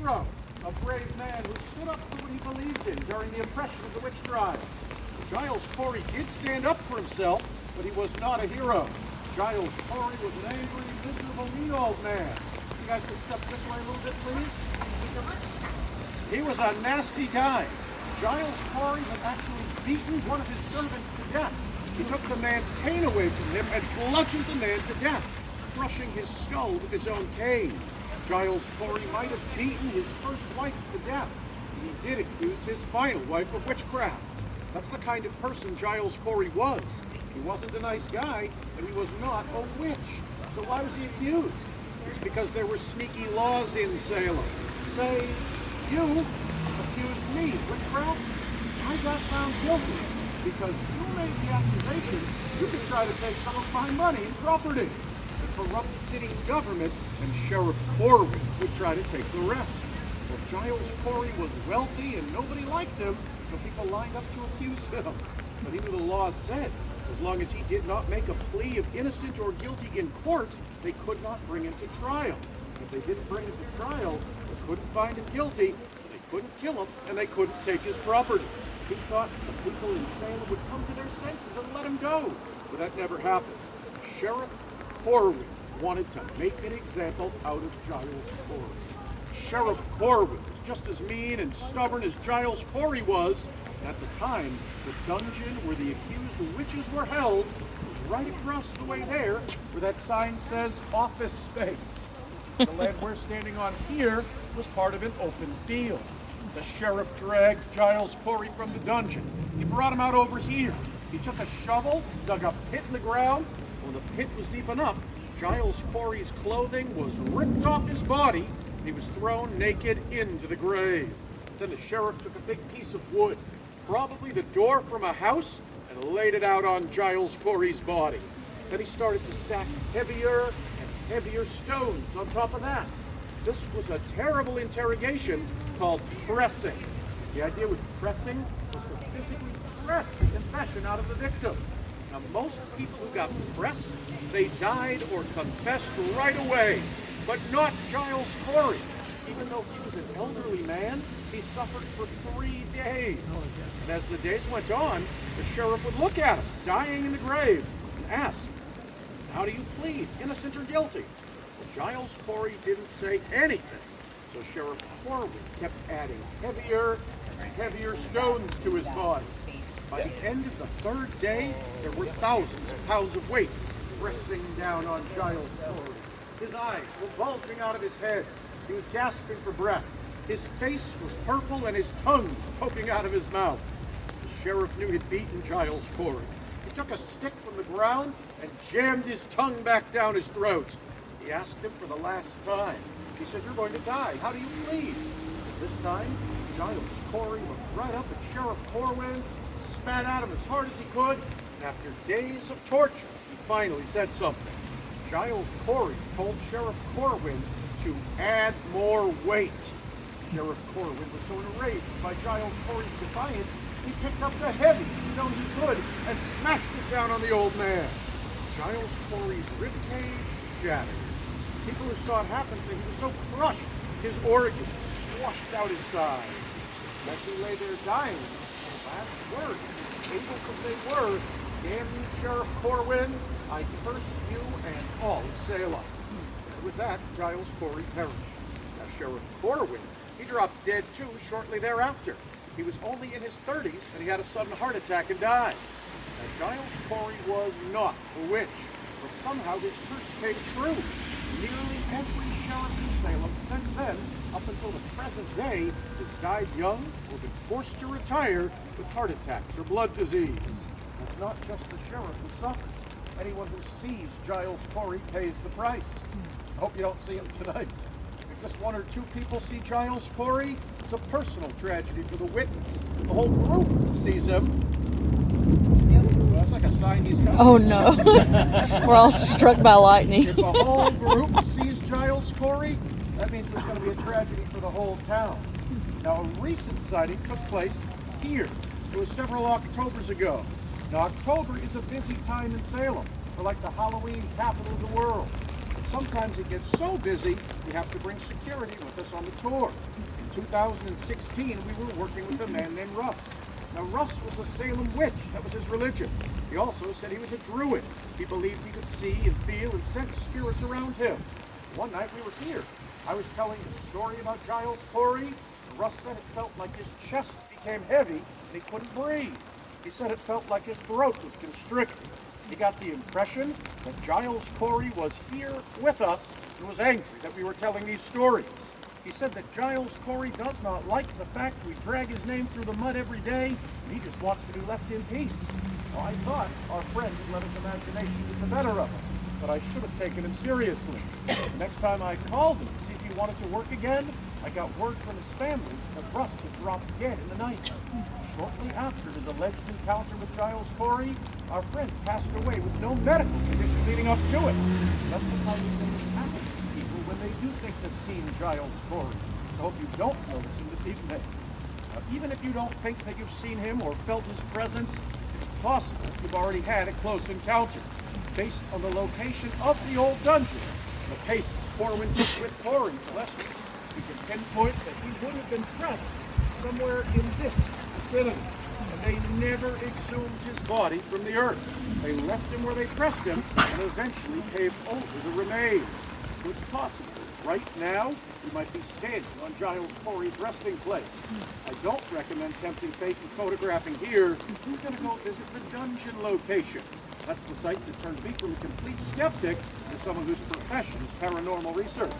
hero, a brave man who stood up for what he believed in during the oppression of the witch trials. Giles Corey did stand up for himself, but he was not a hero. Giles Corey was an angry, miserable, mean old man. You guys can step this way a little bit, please. He was a nasty guy. Giles Corey had actually beaten one of his servants to death. He took the man's cane away from him and bludgeoned the man to death, crushing his skull with his own cane. Giles Corey might have beaten his first wife to death, and he did accuse his final wife of witchcraft. That's the kind of person Giles Corey was. He wasn't a nice guy, and he was not a witch. So why was he accused? It's because there were sneaky laws in Salem. Say, you accused me of witchcraft. I got found guilty. Because you made the accusation, you could try to take some of my money and property. The corrupt city government and Sheriff Corwin would try to take the rest. Well, Giles Corey was wealthy and nobody liked him, so people lined up to accuse him. But he knew the law said, as long as he did not make a plea of innocent or guilty in court, they could not bring him to trial. If they didn't bring him to trial, they couldn't find him guilty, they couldn't kill him, and they couldn't take his property. He thought the people in Salem would come to their senses and let him go. But that never happened. Sheriff Corwin wanted to make an example out of Giles Corey. Sheriff Corwin was just as mean and stubborn as Giles Corey was. And at the time, the dungeon where the accused witches were held was right across the way there, where that sign says office space. The land we're standing on here was part of an open field. The sheriff dragged Giles Corey from the dungeon. He brought him out over here. He took a shovel, dug a pit in the ground. When the pit was deep enough, Giles Corey's clothing was ripped off his body. He was thrown naked into the grave. Then the sheriff took a big piece of wood, probably the door from a house, and laid it out on Giles Corey's body. Then he started to stack heavier and heavier stones on top of that. This was a terrible interrogation called pressing. The idea with pressing was to physically press the confession out of the victim. Now, most people who got pressed, they died or confessed right away, but not Giles Corey. Even though he was an elderly man, he suffered for 3 days. And as the days went on, the sheriff would look at him, dying in the grave, and ask, "How do you plead, innocent or guilty?" Well, Giles Corey didn't say anything. So Sheriff Corwin kept adding heavier and heavier stones to his body. By the end of the third day, there were thousands of pounds of weight pressing down on Giles Corey. His eyes were bulging out of his head. He was gasping for breath. His face was purple and his tongue was poking out of his mouth. The sheriff knew he'd beaten Giles Corey. He took a stick from the ground and jammed his tongue back down his throat. He asked him for the last time. He said, "You're going to die. How do you plead?" This time, Giles Corey looked right up at Sheriff Corwin, spat at him as hard as he could, and after days of torture, he finally said something. Giles Corey told Sheriff Corwin to add more weight. Sheriff Corwin was so enraged by Giles Corey's defiance, he picked up the heaviest stone he could and smashed it down on the old man. Giles Corey's ribcage shattered. People who saw it happen say he was so crushed, his organs squashed out his sides. As he lay there dying, the last words, able to say were, "Damn you, Sheriff Corwin, I curse you and all of Salem." And with that, Giles Corey perished. Now, Sheriff Corwin, he dropped dead too shortly thereafter. He was only in his 30s, and he had a sudden heart attack and died. Now, Giles Corey was not a witch, but somehow his curse came true. Nearly every sheriff in Salem since then, up until the present day, has died young or been forced to retire with heart attacks or blood disease. It's not just the sheriff who suffers. Anyone who sees Giles Corey pays the price. I hope you don't see him tonight. If just one or two people see Giles Corey, it's a personal tragedy for the witness. The whole group sees him. Well, that's like a sign he's got. Oh no. We're all struck by lightning. If the whole group sees Giles Corey, that means there's going to be a tragedy for the whole town. Now, a recent sighting took place here. It was several Octobers ago. Now, October is a busy time in Salem. We're like the Halloween capital of the world. But sometimes it gets so busy, we have to bring security with us on the tour. In 2016, we were working with a man named Russ. Now, Russ was a Salem witch. That was his religion. He also said he was a druid. He believed he could see and feel and sense spirits around him. One night we were here. I was telling the story about Giles Corey, and Russ said it felt like his chest became heavy and he couldn't breathe. He said it felt like his throat was constricted. He got the impression that Giles Corey was here with us and was angry that we were telling these stories. He said that Giles Corey does not like the fact we drag his name through the mud every day, and he just wants to be left in peace. Well, I thought our friend would let his imagination get the better of him, but I should have taken him seriously. The next time I called him to see if he wanted to work again, I got word from his family that Russ had dropped dead in the night. Shortly after his alleged encounter with Giles Corey, our friend passed away with no medical condition leading up to it. That's the kind of thing that happens to people when they do think they've seen Giles Corey. I hope you don't notice him this evening. Even if you don't think that you've seen him or felt his presence, it's possible you've already had a close encounter. Based on the location of the old dungeon, the pace Corwin took with Corey, bless him, we can pinpoint that he would have been pressed somewhere in this vicinity. And they never exhumed his body from the earth. They left him where they pressed him and eventually paved over the remains. So it's possible right now we might be standing on Giles Corey's resting place. I don't recommend tempting fate and photographing here. We're going to go visit the dungeon location. That's the site that turned me from a complete skeptic to someone whose profession is paranormal research.